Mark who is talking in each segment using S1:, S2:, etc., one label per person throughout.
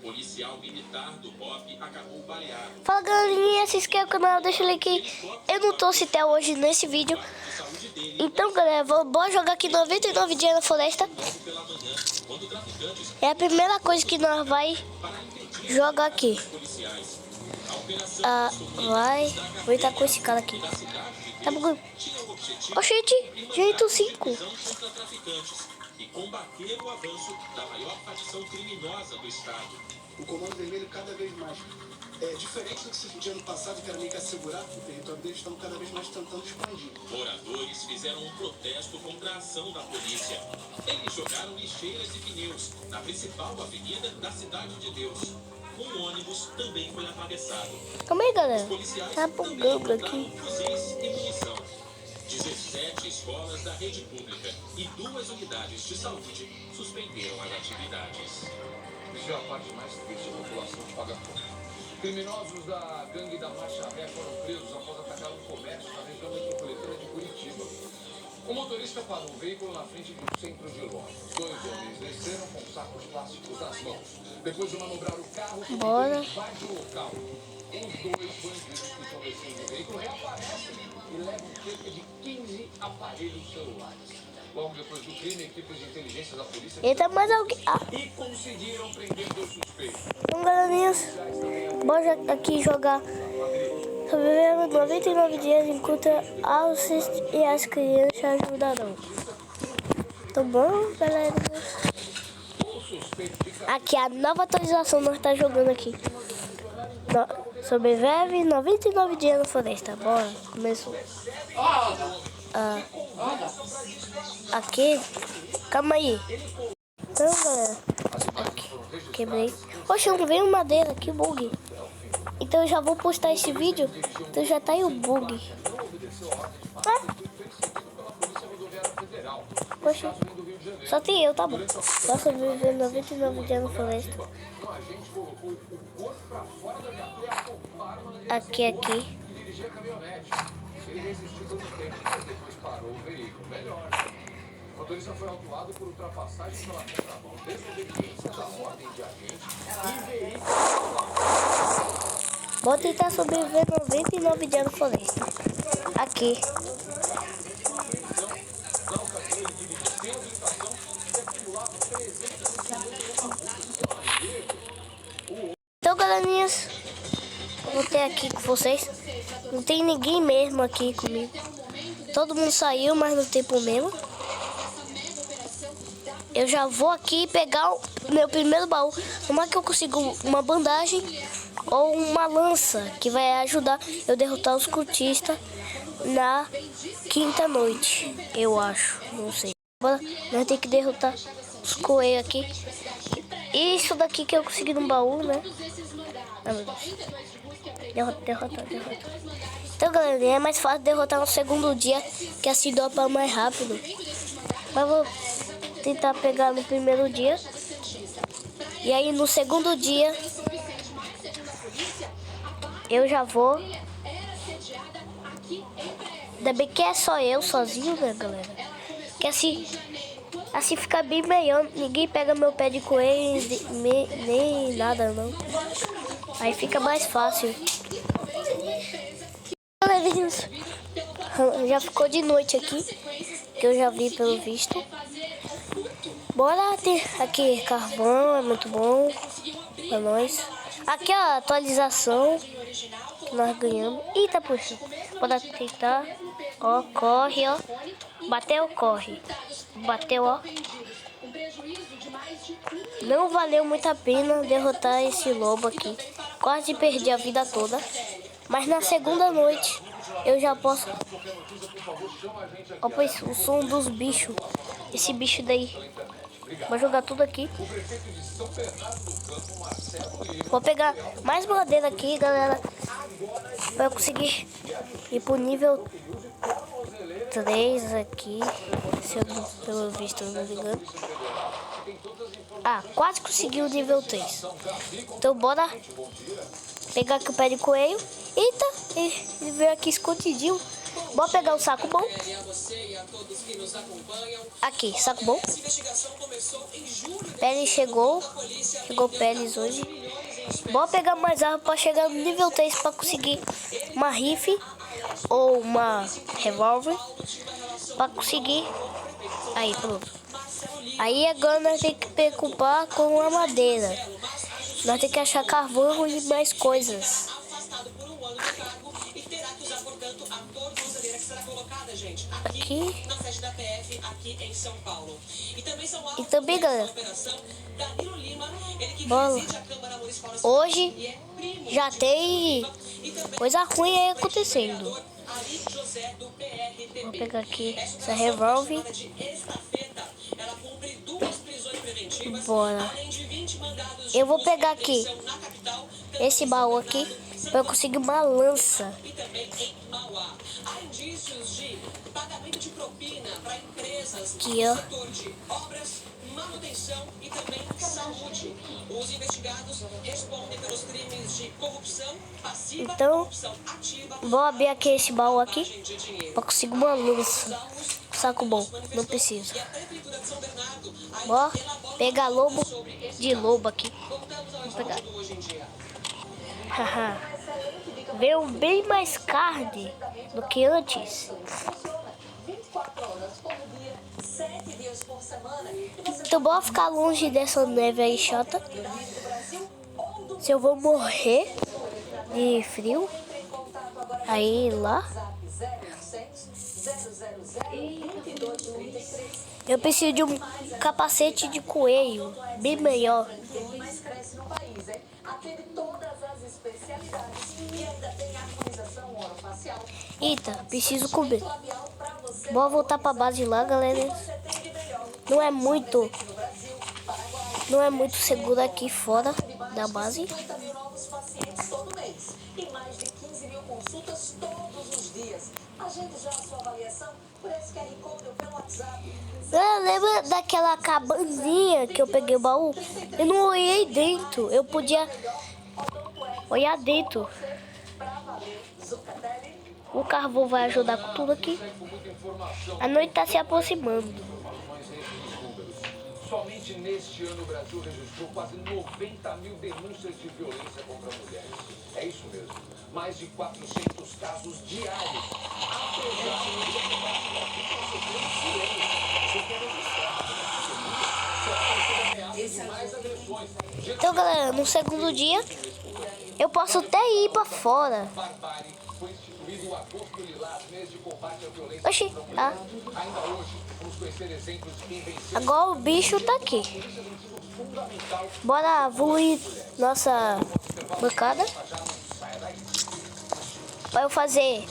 S1: policial militar do BOPE acabou baleado.
S2: Fala galerinha, se inscreve no canal, deixa o like. Eu não trouxe até hoje nesse vídeo. Então galera, bora jogar aqui 99 dias na floresta. É a primeira coisa que nós vai jogar aqui. Vou entrar com esse cara aqui. Tá bugando. Oxente, jeito 5.
S1: E combater o avanço da maior facção criminosa do estado.
S3: O Comando Vermelho cada vez mais. É diferente do que se podia no passado, que era meio que assegurar o território deles, estão cada vez mais tentando expandir.
S1: Moradores fizeram um protesto contra a ação da polícia. Eles jogaram lixeiras e pneus na principal avenida da Cidade de Deus. Um ônibus também foi atravessado.
S2: Calma aí galera,
S1: Os policiais
S2: tá
S1: também
S2: bugando aqui.
S1: encontraram fuzis e munição. 17 escolas da rede pública e 2 unidades de saúde suspenderam as atividades.
S4: Isso é a parte mais triste, a população paga conta. Criminosos da gangue da Marcha Ré foram presos após atacar um comércio na região metropolitana de Curitiba. O motorista parou um veículo na frente do centro de Londres. 2 homens desceram com sacos plásticos nas mãos. Depois de manobrar o carro,
S2: Bora.
S4: invade o local. Os 2 bandidos que estão descendo do veículo reaparecem e levam cerca de 15 aparelhos celulares. Logo depois do crime, equipes de inteligência da polícia
S2: Eita, mais alguém.
S4: e conseguiram prender 2 suspeitos.
S2: Então galerinhas, bora aqui jogar. Sobrevivendo 99 dias enquanto Alces e as crianças ajudarão. Tá bom, galera? Aqui a nova atualização nós tá jogando aqui. Sobrevive 99 dias na floresta. Bora, começou. Aqui, calma aí. Então, galera, aqui, quebrei. Poxa, não veio madeira, que bug. Então eu já vou postar esse vídeo. Então já tá aí o bug. Poxa, só tem eu, tá bom. Só sobreviver 99 dias na floresta. Aqui.
S4: O motorista foi autuado por ultrapassagem pela contramão, desobediência da ordem de agente e veículo.
S2: Vou tentar sobreviver 99 dias na floresta. Aqui. Então, galerinhas, eu vou ter aqui com vocês. Não tem ninguém mesmo aqui comigo. Todo mundo saiu, mas no tempo mesmo. Eu já vou aqui pegar o meu primeiro baú. Como é que eu consigo uma bandagem ou uma lança que vai ajudar eu derrotar os cultistas na quinta noite, eu acho, não sei. Agora nós temos que derrotar os coelhos aqui. Isso daqui que eu consegui no baú, né? Ah, meu Deus. Derrota. Então, galera, é mais fácil derrotar no segundo dia, que assim dropa mais rápido. Mas vou tentar pegar no primeiro dia. E aí no segundo dia eu já vou. Ainda bem que é só eu sozinho, né, galera? Que assim fica bem melhor. Ninguém pega meu pé de coelho nem nada, não. Aí fica mais fácil. Galerinhas, já ficou de noite aqui, que eu já vi pelo visto. Bora ter aqui carvão, é muito bom pra nós. Aqui a atualização que nós ganhamos. Eita, puxa. Bora tentar. Ó, corre, ó. Bateu, corre. Bateu, ó. Não valeu muito a pena derrotar esse lobo aqui. Quase perdi a vida toda. Mas na segunda noite eu já posso. Ó, pois o som dos bichos. Esse bicho daí. Vou jogar tudo aqui. Vou pegar mais madeira aqui, galera, pra eu conseguir ir pro nível 3 aqui. Se eu, pelo visto, não me engano. Quase consegui o nível 3. Então bora pegar aqui o pé de coelho. Eita, ele veio aqui escondidinho. Vou pegar um saco bom. Aqui, saco bom. Pérez chegou. Chegou Pérez hoje. Vou pegar mais arma para chegar no nível 3 para conseguir uma rifle ou uma revólver. Para conseguir. Aí, pronto. Aí agora nós temos que preocupar com a madeira. Nós temos que achar carvão e mais coisas. Aqui. E também, galera, bola. Hoje já tem coisa ruim aí acontecendo. Vou pegar aqui essa revólver. Bora. Eu vou pegar aqui esse baú aqui para eu conseguir uma lança. Aqui, ó. Então, vou abrir aqui esse baú aqui para conseguir uma lança. Saco bom, não precisa. Ó, pegar lobo de lobo aqui. Vou pegar. Haha. Veio bem mais carne do que antes. Então bora ficar longe dessa neve aí chata. Se eu vou morrer de frio aí lá, eu preciso de um capacete de coelho bem melhor. Eita, preciso comer. Vou voltar pra base lá, galera. Não é muito seguro aqui fora da base. Lembra daquela cabaninha que eu peguei o baú? Eu não olhei dentro. Eu podia olhar dentro. O carvão vai ajudar com tudo aqui. A noite tá se aproximando.
S4: Somente neste ano o Brasil registrou quase 90 mil denúncias de violência contra mulheres. É isso mesmo. Mais de 400 casos diários.
S2: Então, galera, no segundo dia, eu posso até ir pra fora. Oxi, ah. Agora o bicho tá aqui. Bora evoluir nossa bancada. Para eu fazer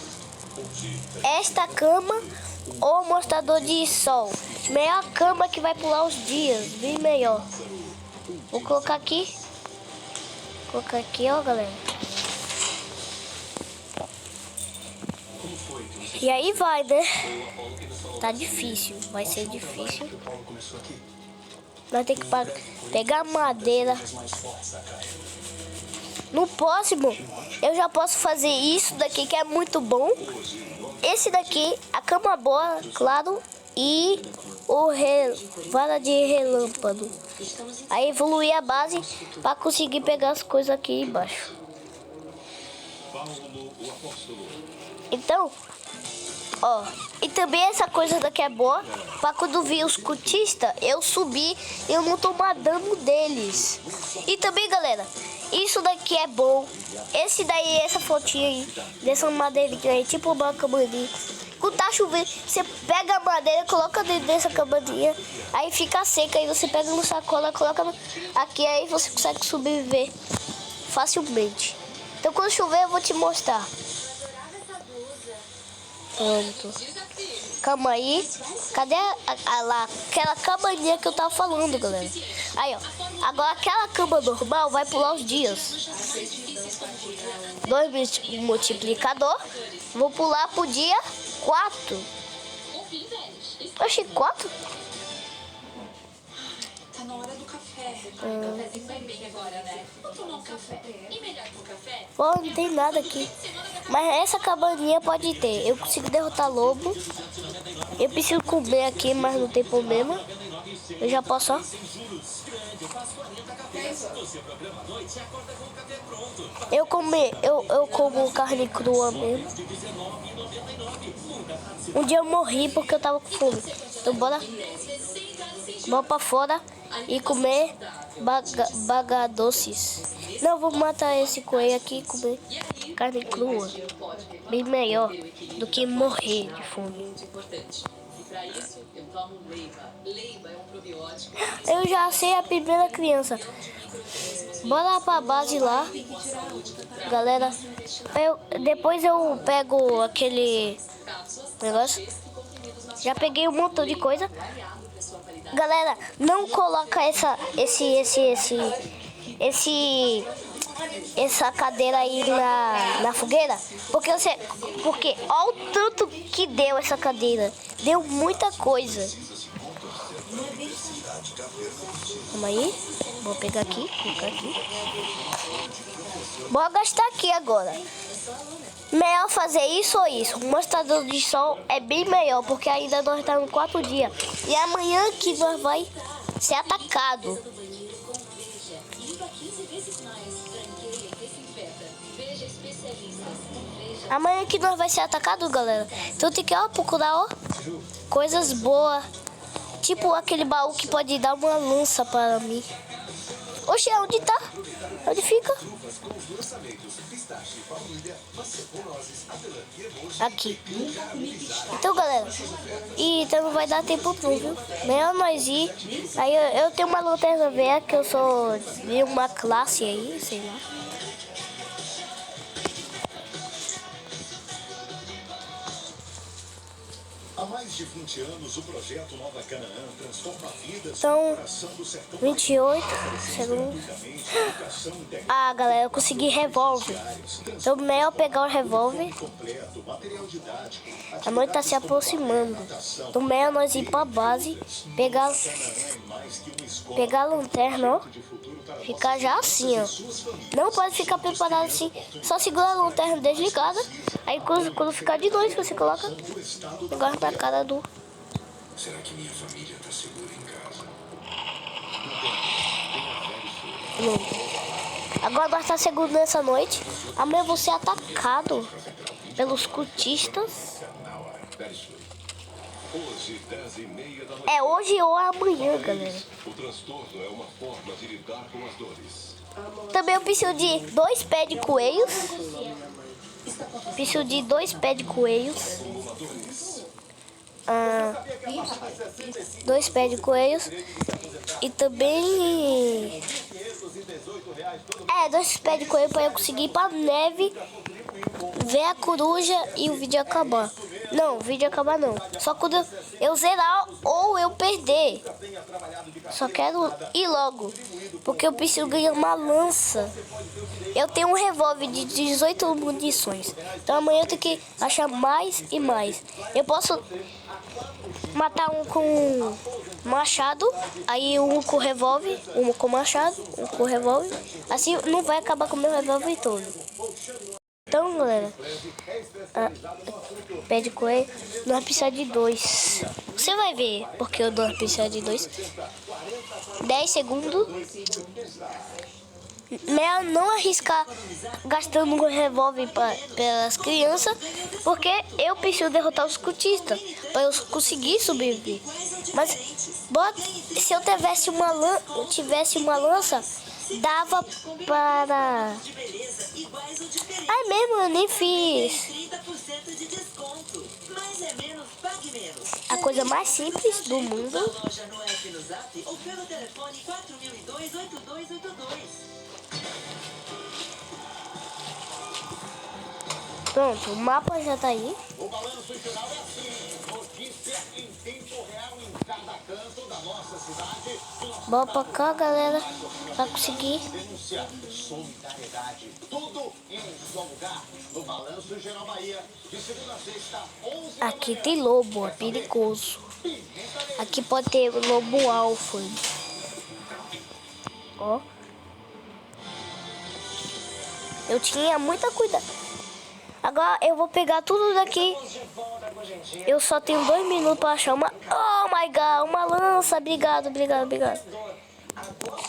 S2: esta cama ou mostrador de sol. Melhor cama que vai pular os dias, bem melhor. Vou colocar aqui. Vou colocar aqui, ó, galera. E aí vai, né? Tá difícil, vai ser difícil. Nós temos que pegar madeira. No próximo, eu já posso fazer isso daqui, que é muito bom. Esse daqui, a cama boa, claro, e o vara de relâmpago. Aí evoluir a base para conseguir pegar as coisas aqui embaixo. Então, ó, e também essa coisa daqui é boa para quando vir os cultistas, eu subir e eu não tomar dano deles. E também, galera, isso daqui é bom. Esse daí, essa fotinha aí, dessa madeirinha aí, tipo uma cabaninha. Quando tá chovendo, você pega a madeira, coloca dentro dessa cabaninha, aí fica seca, aí você pega no sacola, coloca aqui, aí você consegue sobreviver facilmente. Então quando chover eu vou te mostrar. Pronto. Calma aí. Cadê aquela cabaninha que eu tava falando, galera? Aí, ó. Agora aquela cama normal vai pular os dias. 2 multiplicador. Vou pular pro dia 4. Eu achei 4.
S5: Tá na hora do café. Cafézinho vai bem agora, né? Vamos tomar um café. E melhor que o café?
S2: Pô, não tem nada aqui. Mas essa cabaninha pode ter. Eu consigo derrotar lobo. Eu preciso comer aqui, mas não tem problema. Eu já posso, ó. Eu como carne crua mesmo. Um dia eu morri porque eu tava com fome. Então bora pra fora e comer bagadoces. Não, vou matar esse coelho aqui e comer carne crua. Bem melhor do que morrer de fome. Eu já sei a primeira criança. Bora pra base lá, galera. Depois eu pego aquele negócio. Já peguei um montão de coisa. Galera, não coloca essa cadeira aí na fogueira, porque olha o tanto que deu essa cadeira. Deu muita coisa. Calma aí. Vou pegar aqui, colocar aqui. Bora gastar aqui agora. Melhor fazer isso ou isso? O mostrador de sol é bem melhor, porque ainda nós estamos no 4 dias. E amanhã que nós vai ser atacado. Amanhã que nós vai ser atacado, galera. Então tem que procurar coisas boas. Tipo aquele baú que pode dar uma lança para mim. Oxe, onde tá? Onde fica? Aqui. Então, galera. Então não vai dar tempo não, viu? Melhor nós ir. Aí eu tenho uma lanterna velha que eu sou de uma classe aí, sei lá.
S5: Há mais de 20 anos, o projeto Nova Canaã transforma vidas
S2: então, 28 segundos. Ah, galera, eu consegui revólver. Então, melhor pegar o revólver. A noite tá se aproximando. Então, melhor nós ir pra base, pegar a lanterna, ó. Ficar já assim, ó. Não pode ficar preparado assim. Só segura a lanterna desligada. Aí quando ficar de noite, você coloca agora pra cara do...
S5: Será que minha família tá segura em casa?
S2: Agora nós tá seguro nessa noite. Amanhã eu vou ser atacado pelos cultistas. É hoje ou amanhã, galera.
S5: O transtorno é uma forma de lidar com as dores.
S2: Também eu preciso de 2 pés de coelhos. Preciso de 2 pés de coelhos. 2 pés de coelhos. E também... 2 pés de coelho para eu conseguir ir pra neve, ver a coruja e o vídeo acabar. Não, o vídeo acabar não. Só quando eu zerar ou eu perder. Só quero ir logo, porque eu preciso ganhar uma lança. Eu tenho um revólver de 18 munições. Então amanhã eu tenho que achar mais e mais. Eu posso matar um com machado, aí um com revólver, um com machado, um com revólver. Assim não vai acabar com o meu revólver todo. Então, galera, pé de coelho, nós precisamos de 2. Você vai ver porque eu não preciso de 2. 10 segundos. Melhor não arriscar gastando um revólver pelas crianças, porque eu preciso derrotar os cultistas para eu conseguir sobreviver. Mas se eu tivesse uma lança, dava para... Ai, mesmo, eu nem fiz. A coisa mais simples do mundo. Pronto, o mapa já tá aí.
S5: O balanço geral é assim. Notícia em tempo real em cada canto da nossa cidade.
S2: Bora pra cá, galera, pra conseguir.
S5: Denúncia, solidariedade, tudo em um só lugar. No Balanço Geral Bahia, de segunda a sexta, 11
S2: Aqui tem lobo, é perigoso. Aqui pode ter lobo alfa. Ó. Eu tinha muita cuidado. Agora eu vou pegar tudo daqui. Eu só tenho 2 minutos para achar uma... Oh my God, uma lança. Obrigado.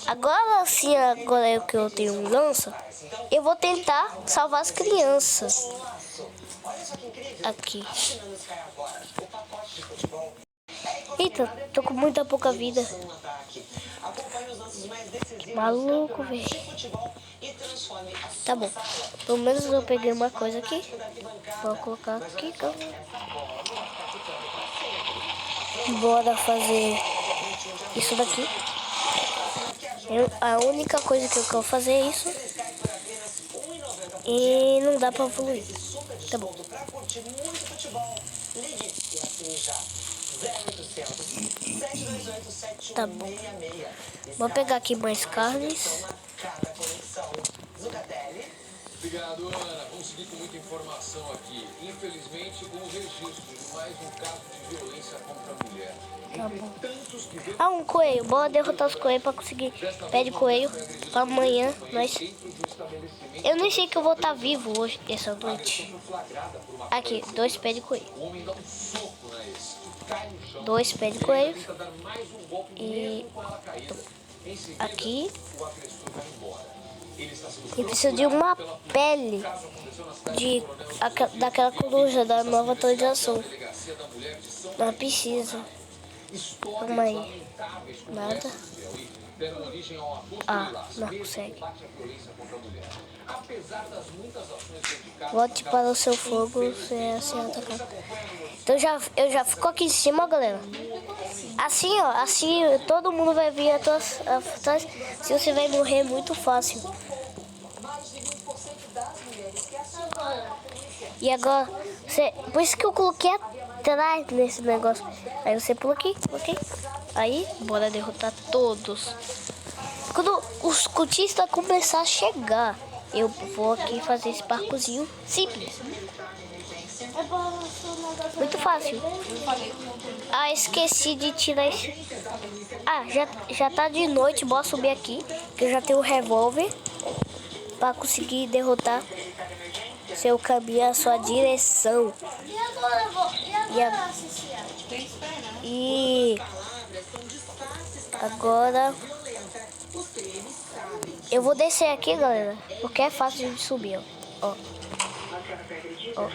S2: Agora sim, agora que eu tenho um lança, eu vou tentar salvar as crianças. Aqui. Eita, tô com muita pouca vida. Maluco, velho. Tá bom. Pelo menos eu peguei uma coisa aqui. Vou colocar aqui. Bora fazer isso daqui. A única coisa que eu quero fazer é isso. E não dá pra evoluir. Tá bom. Tá bom. Vou pegar aqui mais carnes.
S4: Obrigado, Ana. Consegui com muita informação aqui. Infelizmente, com o registro de mais um caso de violência contra a mulher.
S2: Tá bom. Ah, um coelho. Bora derrotar os coelhos pra conseguir pé de coelho. Pra amanhã nós... Eu nem sei que eu vou estar vivo hoje, essa noite. Aqui, 2 pés de coelho. 2 pés de coelho. E... aqui. E preciso de uma pele daquela coruja da nova atualização. Não precisa. Calma aí. Nada. Ah, não consegue. Volte para o seu fogo, você é assim atacado. Então eu já fico aqui em cima, galera. Assim, ó, assim todo mundo vai vir atrás. Se você vai morrer muito fácil. E agora, por isso que eu coloquei atrás nesse negócio. Aí você pula aqui. Aí, bora derrotar todos. Quando os cultistas começar a chegar, eu vou aqui fazer esse barcozinho simples. Muito fácil. Ah, esqueci de tirar esse... Ah, já tá de noite, bora subir aqui. Que eu já tenho um revólver para conseguir derrotar seu caminho, a sua direção. E agora eu vou descer aqui, galera, porque é fácil de subir, ó. Aqui, ó.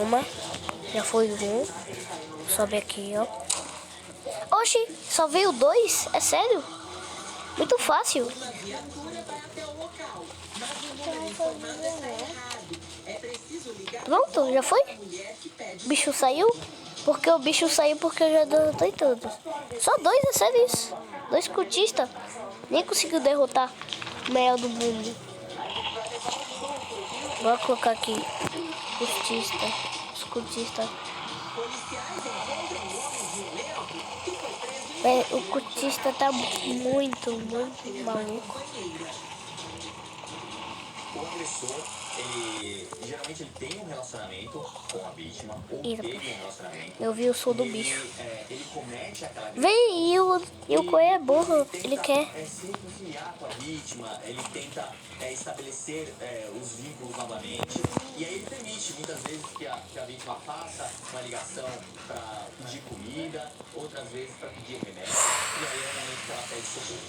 S2: Uma, já foi um. Sobe aqui, ó. Oxi, só veio 2? É sério? Muito fácil. Pronto, já foi? O bicho saiu? Porque o bicho saiu porque eu já derrotei todos. Só 2, é sério isso? 2 cultistas. Nem conseguiu derrotar o melhor do mundo. Vou colocar aqui os cultistas. O cultista tá muito maluco.
S6: O agressor, ele geralmente tem um relacionamento com a vítima, ou teve um relacionamento.
S2: Eu vi o som do bicho.
S6: Ele comete aquela...
S2: Vem, e o coelho é burro, ele quer...
S6: se reconciliar com a vítima, ele tenta estabelecer os vínculos novamente. E aí ele permite, muitas vezes, que a vítima faça uma ligação para pedir comida, outras vezes para pedir remédio. E aí é o momento que ela pede socorro.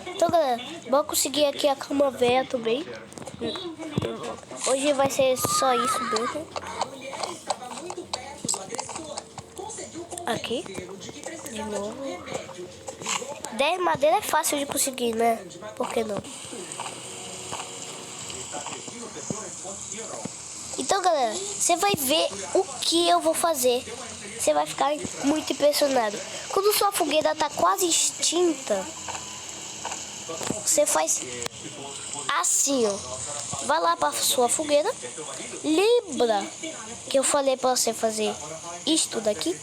S2: Então, galera, vou conseguir aqui a cama velha também. Hoje vai ser só isso mesmo. Aqui. De novo. 10 madeira é fácil de conseguir, né? Por que não? Então, galera, você vai ver o que eu vou fazer. Você vai ficar muito impressionado. Quando sua fogueira tá quase extinta, você faz assim, ó. Vai lá para sua fogueira. Lembra que eu falei para você fazer isto daqui?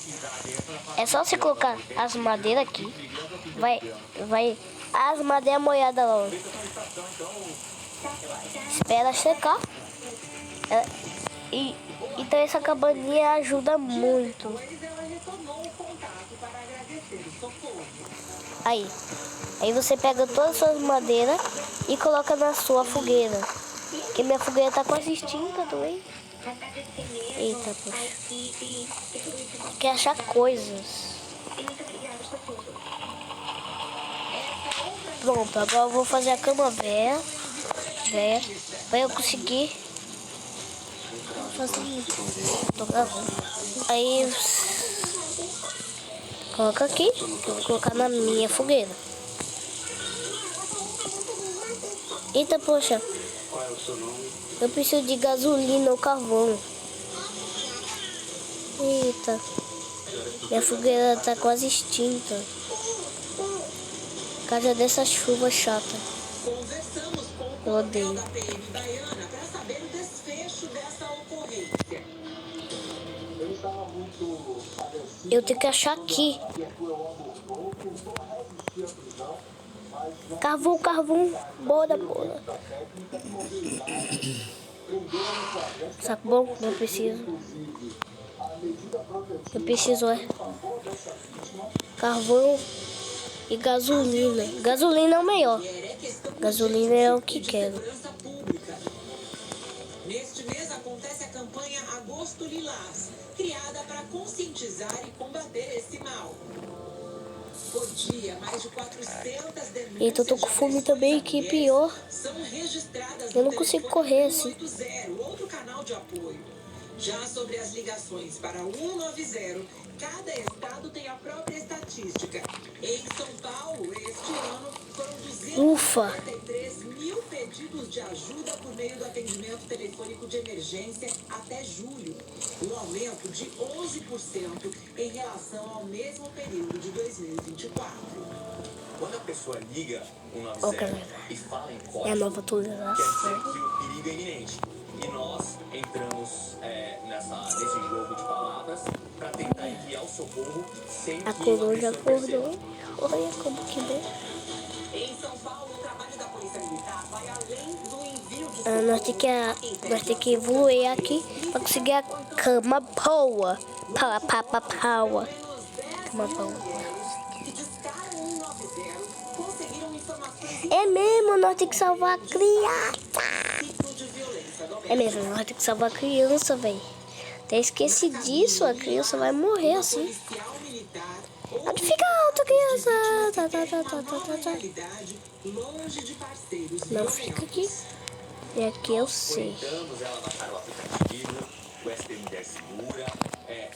S2: É só você colocar as madeiras aqui. Vai as madeiras molhadas lá. Espera secar. Então essa cabaninha ajuda muito. Aí Aí você pega todas as suas madeiras e coloca na sua fogueira. Porque minha fogueira tá quase extinta também. Eita, poxa. Quer achar coisas. Pronto, agora eu vou fazer a cama velha. Pra eu conseguir fazer isso. Tô gravando. Aí coloca aqui, que eu vou colocar na minha fogueira. Eita, poxa. Eu preciso de gasolina ou carvão. Eita. Minha fogueira tá quase extinta. Por causa dessa chuva chata. Eu odeio. Eu tenho que achar aqui. Carvão. Bora. Saco bom? Não preciso. Eu preciso carvão e gasolina. Gasolina é o melhor. Gasolina é o que quero.
S7: Neste mês acontece a campanha Agosto Lilás, criada para conscientizar e combater esse mal. Por dia, mais de 400 denúncias.
S2: Eita, eu tô com fome também, que pior.
S7: São registradas
S2: eu não consigo correr assim.
S7: 180, outro canal de apoio. Já sobre as ligações para 190, cada estado tem a própria estatística. Em São Paulo, este ano, foram 243 mil pedidos de ajuda por meio do atendimento telefônico de emergência até julho, um aumento de 11% em relação ao mesmo período de 2024.
S6: Quando a pessoa liga 190 e fala em código,
S2: é a nova atualização.
S6: Quer dizer que o perigo é iminente. E nós entramos nesse jogo de palavras para tentar enviar o socorro sem que
S2: a coroa já acordou.
S6: perceba.
S2: Olha como que vem.
S7: Em São Paulo, o trabalho da Polícia Militar vai além do envio de
S2: Nós temos que evoluir aqui para conseguir a cama boa. Power. Cama boa.
S7: que discaram 190 conseguiram informações
S2: É mesmo, nós temos que salvar a criança.
S7: de violência doméstica.
S2: É mesmo, nós temos que salvar a criança, velho. Até esqueci disso, a criança vai morrer assim.
S7: Policial militar
S2: Pode ficar alta, criança.
S7: realidade longe de parceiros
S2: Não fica aqui. E aqui eu sei.
S6: Orientamos ela a baixar o aplicativo, o SP Mulher Segura.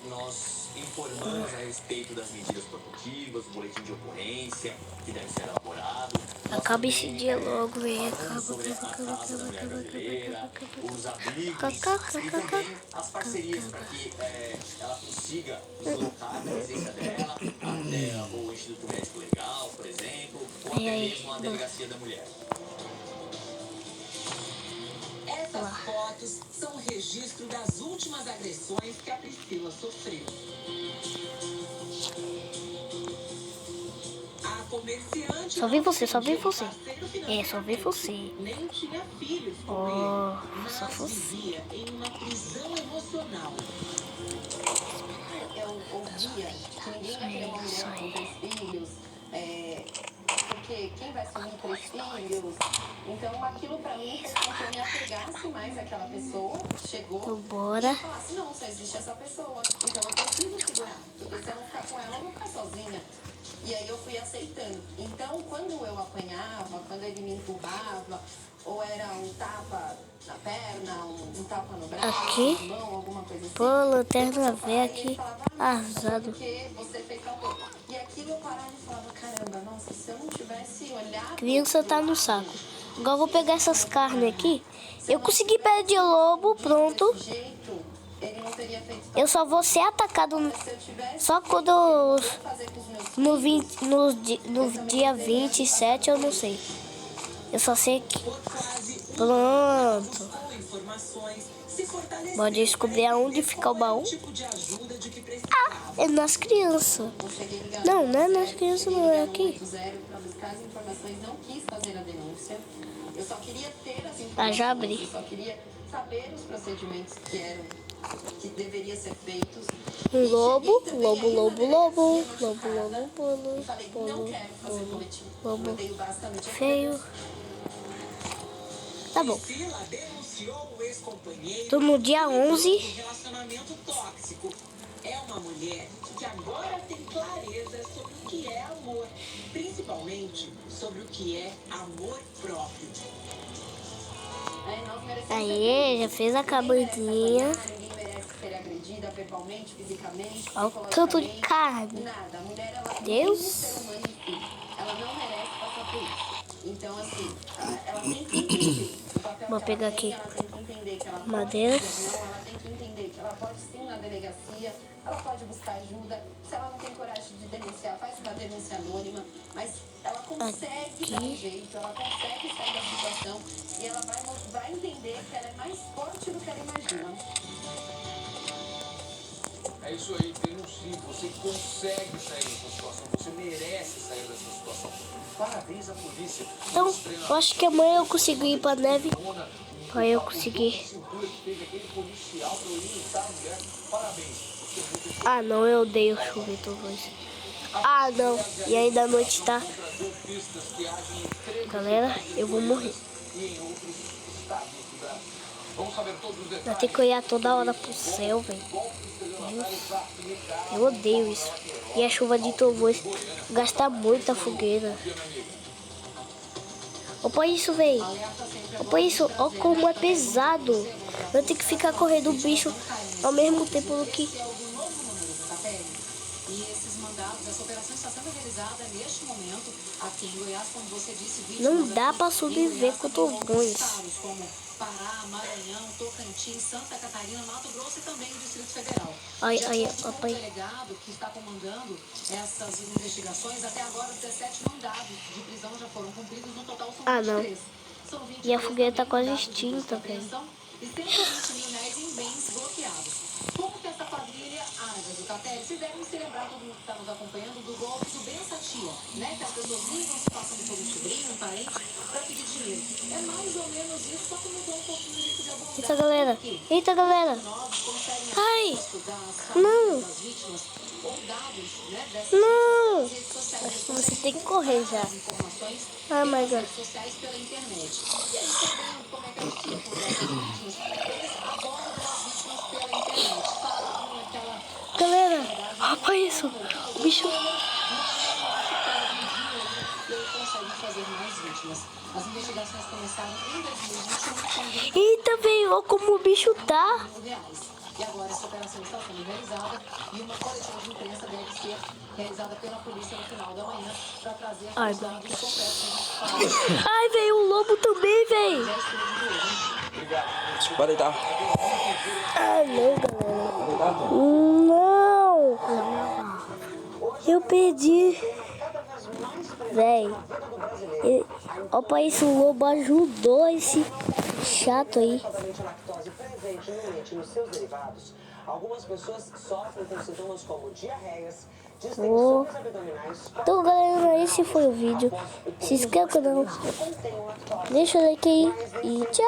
S6: Nós informamos a respeito das medidas protetivas, o boletim de ocorrência que deve ser elaborado.
S2: Acaba esse dia logo, velho.
S6: Sobre a Casa da Mulher Brasileira, os abrigos e também as parcerias para que ela consiga deslocar a presença dela até o Instituto Médico Legal, por exemplo, ou até mesmo a Delegacia da Mulher.
S7: Essas fotos são registro das últimas agressões que a Priscila sofreu. A comerciante
S2: Só vi você.
S7: só vi
S2: você.
S7: Nem tinha filhos com ele,
S2: só
S7: mas
S2: você.
S7: vivia em uma prisão emocional.
S8: Eu ouvia que ninguém vai querer uma mulher com 3 filhos, porque quem vai assumir 3 filhos? Então aquilo pra mim fez com que eu me apegasse mais àquela pessoa, chegou,
S2: Então, bora.
S8: e falasse, não, só existe essa pessoa, então eu preciso segurar, porque se eu não ficar com ela, eu vou ficar sozinha. E aí eu fui aceitando. Então, quando eu apanhava, quando ele me empurrava, ou era um tapa na perna, um tapa no braço,
S2: Aqui.
S8: na mão, alguma coisa assim.
S2: Pô, lanterna velha aqui. Arrasado.
S8: Porque você fez tal coisa. E aquilo eu parava e falava, caramba, nossa, se eu não tivesse olhado...
S2: Criança tá no saco. Agora eu vou pegar essas carnes aqui. Eu consegui pé de lobo, pronto.
S8: jeito, ele não teria feito
S2: Eu só vou ser atacado
S8: se eu tivesse
S2: só quando eu-
S8: fazer com os meus
S2: no dia 27, eu não sei. Eu só sei que...
S7: Por quase
S2: Pronto.
S7: com informações, se fortaleceu
S2: Pode descobrir aonde fica o baú.
S7: tipo de ajuda de que precisava.
S2: É nas crianças. Não, não é nas crianças, não. É aqui.
S8: zero para buscar as informações, não quis fazer a denúncia. Eu só queria ter as informações.
S2: Ah, já abri.
S8: Eu só queria saber os procedimentos que eram que deveria ser feito.
S2: Um lobo, lobo, lobo, lobo, lobo, lobo,
S8: Eu falei, não quero fazer coletivo.
S2: lobo,
S8: Eu dei basicamente
S2: feio. Tá bom.
S7: Priscila denunciou o ex-companheiro
S2: Tô no dia 11.
S7: do relacionamento tóxico. É uma mulher que agora tem clareza sobre o que é amor, principalmente sobre o que é amor próprio.
S8: Nós merecemos
S2: Aí, já fez a cabaninha.
S8: Ninguém merece ser agredida verbalmente, fisicamente,
S2: Olha o tanto de carne.
S8: nada. A mulher, ela
S2: Deus.
S8: é um ser humano em si. Ela não merece passar por isso. Então, assim, ela tem que entender o papel
S2: Vou
S8: que
S2: pegar
S8: ela tem,
S2: aqui
S8: ela tem que entender que ela pode
S2: madeira.
S8: dizer não, ela tem que entender que ela pode sim na delegacia, ela pode buscar ajuda. Se ela não tem coragem de denunciar, faz uma denúncia anônima, mas ela consegue dar um jeito, ela consegue sair da situação e ela vai entender que ela é mais forte do que ela imagina.
S4: É isso aí, denuncie. Você consegue sair dessa situação. Você merece sair dessa situação. Parabéns à polícia.
S2: Então, eu acho que amanhã eu consigo ir pra neve. Pra eu conseguir. Ah, não, eu odeio chover talvez. Ah, não. E ainda à noite tá. Galera, eu vou morrer. Vai ter que olhar toda hora pro céu, velho. Eu odeio isso. E a chuva de trovões gasta muita fogueira. Opa isso, velho. Opa isso. Ó como é pesado. Eu tenho que ficar correndo o bicho ao mesmo tempo do que...
S9: E esses mandados, essa operação está sendo realizada neste momento aqui em Goiás, como você disse,
S2: Não dá pra sobreviver com trovões.
S9: como Pará, Maranhão, Tocantins, Santa Catarina, Mato Grosso e também o Distrito Federal.
S2: Ai,
S9: De
S2: ai,
S9: acordo com o
S2: papai.
S9: delegado que está comandando essas investigações, até agora 17 mandados de prisão já foram cumpridos, no total são 23. São 23
S2: E a fogueira tá quase
S9: mandados de
S2: extinta, velho.
S9: apreensão e 120 mil reais em bens bloqueados. Como que essa quadrilha age, Zucatelli? Vocês devem se lembrar, todo mundo que está nos acompanhando, do golpe do Bensatia, né? Que as pessoas ligam se passando por um sobrinho, um parente, para pedir dinheiro. É mais ou menos isso, só que mudou um pouquinho o jeito de abordar.
S2: Eita, galera. Eita, galera.
S9: Nós conseguem
S2: Ai.
S9: acesso das
S2: Não.
S9: das vítimas ou dados, né, dessas
S2: Não.
S9: redes sociais.
S2: Acho que você tem que correr já.
S9: Informações
S2: Ah, my
S9: pelas
S2: God.
S9: redes sociais pela internet. E aí, sabendo como é que é o ciclo dessas vítimas, eles abordam as vítimas pela internet. Fazem aquela...
S2: Galera, olha isso. O bicho...
S9: E aí conseguem fazer mais vítimas. As investigações começaram em 2021 com
S2: Eita, velho. Olha como o bicho tá.
S9: R$1.000. E agora essa operação está sendo realizada e uma coletiva de imprensa deve ser realizada pela polícia no final da manhã para trazer
S2: Ai,
S9: os dados completos.
S2: Ai, velho. O lobo também, velho.
S10: Pode deitar.
S2: Ah, não, galera. Não. Eu perdi. Véi. Opa, isso, o lobo ajudou esse chato aí.
S11: Algumas pessoas sofrem com sintomas como diarreias,
S2: Oh.
S11: distensões abdominais.
S2: Então, galera, esse foi o vídeo. Se inscreva no canal. Deixa o like aí. E tchau.